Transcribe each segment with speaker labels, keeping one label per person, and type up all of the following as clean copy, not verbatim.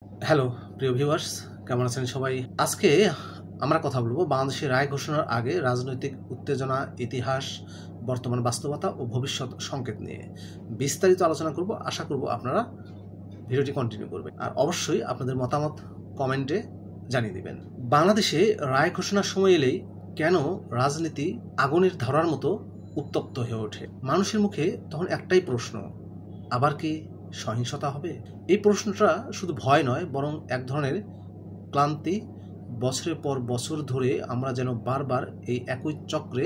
Speaker 1: Hello প্রিয় viewers, কেমন আছেন সবাই? আজকে আমরা কথা বলবো বাংলাদেশের রায় ঘোষণার আগে রাজনৈতিক উত্তেজনা, ইতিহাস, বর্তমান বাস্তবতা ও ভবিষ্যৎ সংকেত নিয়ে বিস্তারিত আলোচনা করব। আশা করব আপনারা ভিডিওটি কন্টিনিউ করবেন, আর অবশ্যই আপনাদের মতামত কমেন্টে জানিয়ে দিবেন। বাংলাদেশে রায় ঘোষণার সময় এলেই কেন রাজনীতি আগুনের ধরার মতো উত্তপ্ত হয়ে ওঠে? মানুষের মুখে তখন একটাই প্রশ্ন, আবার কি সহিংসতা হবে? এই প্রশ্নটা শুধু ভয় নয়, বরং এক ধরনের ক্লান্তি। বছরের পর বছর ধরে আমরা যেন বারবার এই একই চক্রে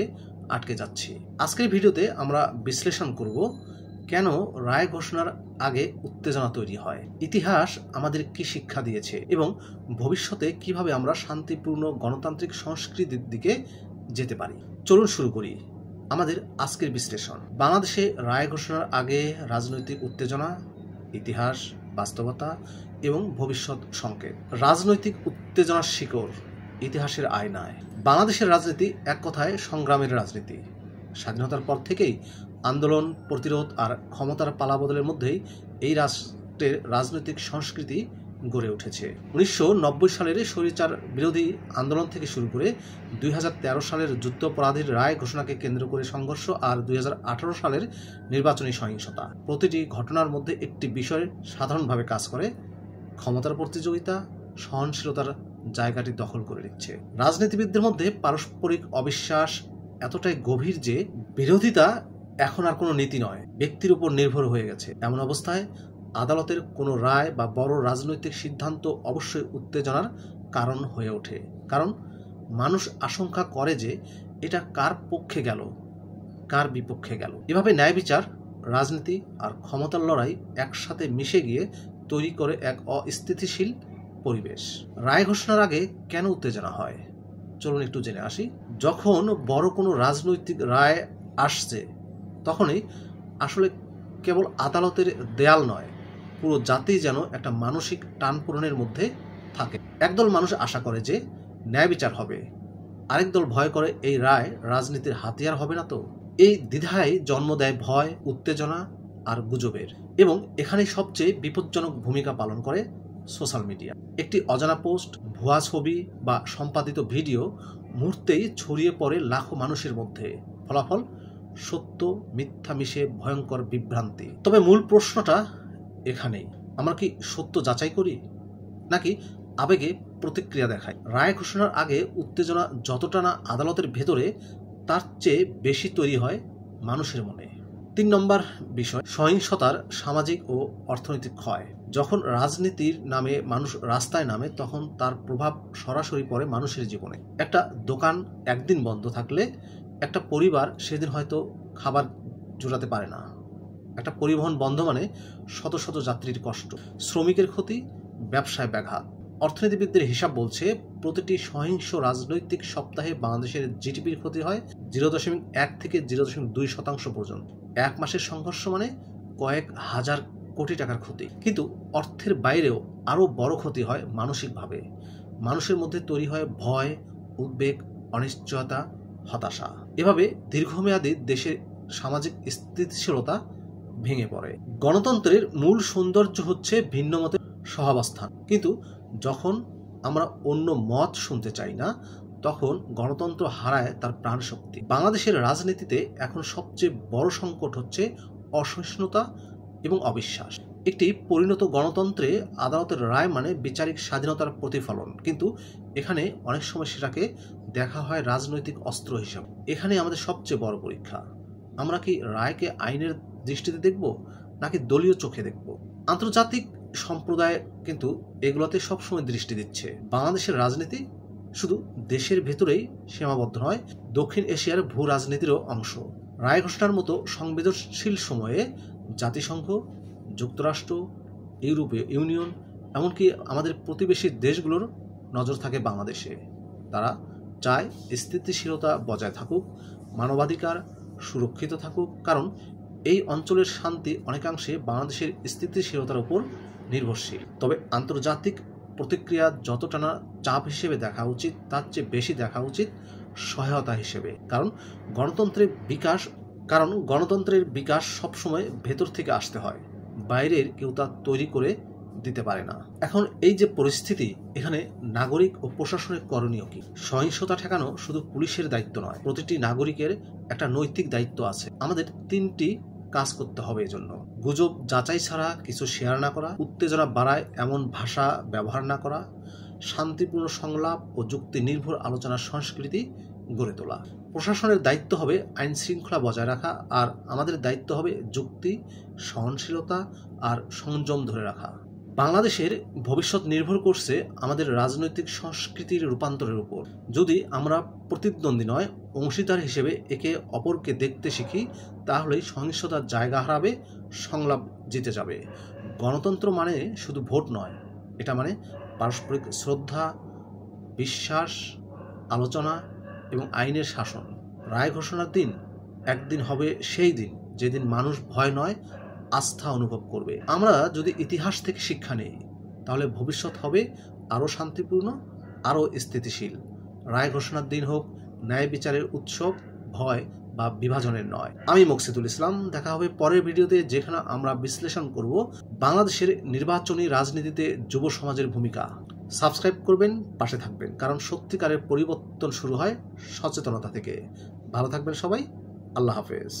Speaker 1: আটকে যাচ্ছি। আজকের ভিডিওতে আমরা বিশ্লেষণ করব কেন রায় ঘোষণার আগে উত্তেজনা তৈরি হয়, ইতিহাস আমাদের কি শিক্ষা দিয়েছে এবং ভবিষ্যতে কিভাবে আমরা শান্তিপূর্ণ গণতান্ত্রিক সংস্কৃতির দিকে যেতে পারি। চলুন শুরু করি আমাদের আজকের বিশ্লেষণ। বাংলাদেশে রায় ঘোষণার আগে রাজনৈতিক উত্তেজনা, ইতিহাস, বাস্তবতা এবং ভবিষ্যৎ সংকেত। রাজনৈতিক উত্তেজনার শিকড় ইতিহাসের আয়নায়। বাংলাদেশের রাজনীতি এক কথায় সংগ্রামের রাজনীতি। স্বাধীনতার পর থেকেই আন্দোলন, প্রতিরোধ আর ক্ষমতার পালাবদলের মধ্যেই এই রাষ্ট্রের রাজনৈতিক সংস্কৃতি গড়ে উঠেছে। 1990 সালের স্বৈরাচার বিরোধী আন্দোলন থেকে শুরু করে 2013 সালের যুদ্ধাপরাধীর রায় ঘোষণাকে কেন্দ্র করে সংঘর্ষ আর 2018 সালের নির্বাচনী সহিংসতা, প্রতিটি ঘটনার মধ্যে একটি বিষয় সাধারণভাবে কাজ করে: ক্ষমতার প্রতিযোগিতা সহনশীলতার জায়গাটি দখল করে নিচ্ছে। রাজনীতিবিদদের মধ্যে পারস্পরিক অবিশ্বাস এতটাই গভীর যে বিরোধিতা এখন আর কোনো নীতি নয়, ব্যক্তির উপর নির্ভর হয়ে গেছে। এমন অবস্থায় আদালতের কোনো রায় বা বড় রাজনৈতিক সিদ্ধান্ত অবশ্যই উত্তেজনার কারণ হয়ে ওঠে, কারণ মানুষ আশঙ্কা করে যে এটা কার পক্ষে গেল, কার বিপক্ষে গেল। এভাবে ন্যায় বিচার, রাজনীতি আর ক্ষমতার লড়াই একসাথে মিশে গিয়ে তৈরি করে এক অস্থিতিশীল পরিবেশ। রায় ঘোষণার আগে কেন উত্তেজনা হয়, চলুন একটু জেনে আসি। যখন বড় কোনো রাজনৈতিক রায় আসছে, তখনই আসলে কেবল আদালতের দেয়াল নয়, পুরো জাতি যেন একটা মানসিক টানপূরণের মধ্যে থাকে। একদল মানুষ আশা করে যে ন্যায় বিচার হবে, আরেক দল ভয় করে এই রায় রাজনীতির হাতিয়ার হবে না তো। এই দ্বিধায় জন্ম দেয় ভয়, উত্তেজনা আর গুজবের। এবং এখানে সবচেয়ে বিপজ্জনক ভূমিকা পালন করে সোশ্যাল মিডিয়া। একটি অজানা পোস্ট, ভুয়া ছবি বা সম্পাদিত ভিডিও মুহূর্তেই ছড়িয়ে পড়ে লাখো মানুষের মধ্যে। ফলাফল সত্য মিথ্যা মিশে ভয়ঙ্কর বিভ্রান্তি। তবে মূল প্রশ্নটা এখানেই, আমরা কি সত্য যাচাই করি নাকি আবেগে প্রতিক্রিয়া দেখাই? রায় ঘোষণার আগে উত্তেজনা যতটা না আদালতের ভেতরে, তার চেয়ে বেশি তৈরি হয় মানুষের মনে। 3 নম্বর বিষয়, সহিংসতার সামাজিক ও অর্থনৈতিক ক্ষয়। যখন রাজনীতির নামে মানুষ রাস্তায় নামে, তখন তার প্রভাব সরাসরি পড়ে মানুষের জীবনে। একটা দোকান একদিন বন্ধ থাকলে একটা পরিবার সেদিন হয়তো খাবার জোটাতে পারে না। একটা পরিবহন বন্ধ মানে শত শত যাত্রীর কষ্ট, শ্রমিকের ক্ষতি, ব্যবসায় ব্যাঘাত। অর্থনীতিবিদদের হিসাব বলছে প্রতিটি সহিংস রাজনৈতিক সপ্তাহে বাংলাদেশের জিডিপির ক্ষতি হয় 0.1 থেকে 0.2% পর্যন্ত। এক মাসের সংঘর্ষ মানে কয়েক হাজার কোটি টাকার ক্ষতি। কিন্তু অর্থের বাইরেও আরও বড় ক্ষতি হয় মানসিকভাবে। মানুষের মধ্যে তৈরি হয় ভয়, উদ্বেগ, অনিশ্চয়তা, হতাশা। এভাবে দীর্ঘমেয়াদী দেশের সামাজিক স্থিতিশীলতা ভেঙে পড়ে। গণতন্ত্রের মূল সৌন্দর্য হচ্ছে ভিন্ন মতের সহাবস্থান, কিন্তু যখন আমরা অন্য মত শুনতে চাই না, তখন গণতন্ত্র হারায় তার প্রাণশক্তি। বাংলাদেশের রাজনীতিতে এখন সবচেয়ে বড় সংকট হচ্ছে অসহিষ্ণুতা এবং অবিশ্বাস। একটি পরিণত গণতন্ত্রে আদালতের রায় মানে বিচারিক স্বাধীনতার প্রতিফলন, কিন্তু এখানে অনেক সময় সেটাকে দেখা হয় রাজনৈতিক অস্ত্র হিসাবে। এখানে আমাদের সবচেয়ে বড় পরীক্ষা, আমরা কি রায়কে আইনের দৃষ্টিতে দেখব নাকি দলীয় চোখে দেখব? আন্তর্জাতিক সম্প্রদায় কিন্তু এগুলোতে সবসময় দৃষ্টি দিচ্ছে। বাংলাদেশের রাজনীতি শুধু দেশের ভেতরেই সীমাবদ্ধ নয়, দক্ষিণ এশিয়ার ভূ রাজনীতিরও অংশ। রায় ঘোষণার মতো সংবেদনশীল সময়ে জাতিসংঘ, যুক্তরাষ্ট্র, ইউরোপীয় ইউনিয়ন, এমনকি আমাদের প্রতিবেশী দেশগুলোর নজর থাকে বাংলাদেশে। তারা চায় স্থিতিশীলতা বজায় থাকুক, মানবাধিকার সুরক্ষিত থাকুক, কারণ এই অঞ্চলের শান্তি অনেকাংশে বাংলাদেশের স্থিতিশীলতার উপর নির্ভরশীল। তবে আন্তর্জাতিক প্রতিক্রিয়া যতটা না চাপ হিসেবে দেখা উচিত, তার চেয়ে বেশি দেখা উচিত সহায়তা হিসেবে। কারণ গণতন্ত্রের বিকাশ সবসময় ভেতর থেকে আসতে হয়, বাইরের কেউ তা তৈরি করে দিতে পারে না। এখন এই যে পরিস্থিতি, এখানে নাগরিক ও প্রশাসনের করণীয় কি? সহিংসতা ঠেকানো শুধু পুলিশের দায়িত্ব নয়, প্রতিটি নাগরিকের একটা নৈতিক দায়িত্ব আছে। আমাদের 3টি কাজ করতে হবে এজন্য: গুজব যাচাই ছাড়া কিছু শেয়ার না করা, উত্তেজনা বাড়ায় এমন ভাষা ব্যবহার না করা, শান্তিপূর্ণ সংলাপ ও যুক্তি নির্ভর আলোচনার সংস্কৃতি গড়ে তোলা। প্রশাসনের দায়িত্ব হবে আইন শৃঙ্খলা বজায় রাখা, আর আমাদের দায়িত্ব হবে যুক্তি, সহনশীলতা আর সংযম ধরে রাখা। বাংলাদেশের ভবিষ্যৎ নির্ভর করছে আমাদের রাজনৈতিক সংস্কৃতির রূপান্তরের উপর। যদি আমরা প্রতিদ্বন্দ্বী নয়, অংশীদার হিসেবে একে অপরকে দেখতে শিখি, তাহলেই সহিংসতার জায়গা হারাবে, সংলাপ জিতে যাবে। গণতন্ত্র মানে শুধু ভোট নয়, এটা মানে পারস্পরিক শ্রদ্ধা, বিশ্বাস, আলোচনা এবং আইনের শাসন। রায় ঘোষণার দিন একদিন হবে সেই দিন যেদিন মানুষ ভয় নয়, আস্থা অনুভব করবে। আমরা যদি ইতিহাস থেকে শিক্ষা নেই, তাহলে ভবিষ্যৎ হবে আরও শান্তিপূর্ণ, আরও স্থিতিশীল। রায় ঘোষণার দিন হোক ন্যায় বিচারের উৎসব, ভয় বা বিভাজনের নয়। আমি মকসিদুল ইসলাম। দেখা হবে পরের ভিডিওতে, যেখানে আমরা বিশ্লেষণ করব বাংলাদেশের নির্বাচনী রাজনীতিতে যুব সমাজের ভূমিকা। সাবস্ক্রাইব করবেন, পাশে থাকবেন, কারণ সত্যিকারের পরিবর্তন শুরু হয় সচেতনতা থেকে। ভালো থাকবেন সবাই। আল্লাহ হাফেজ।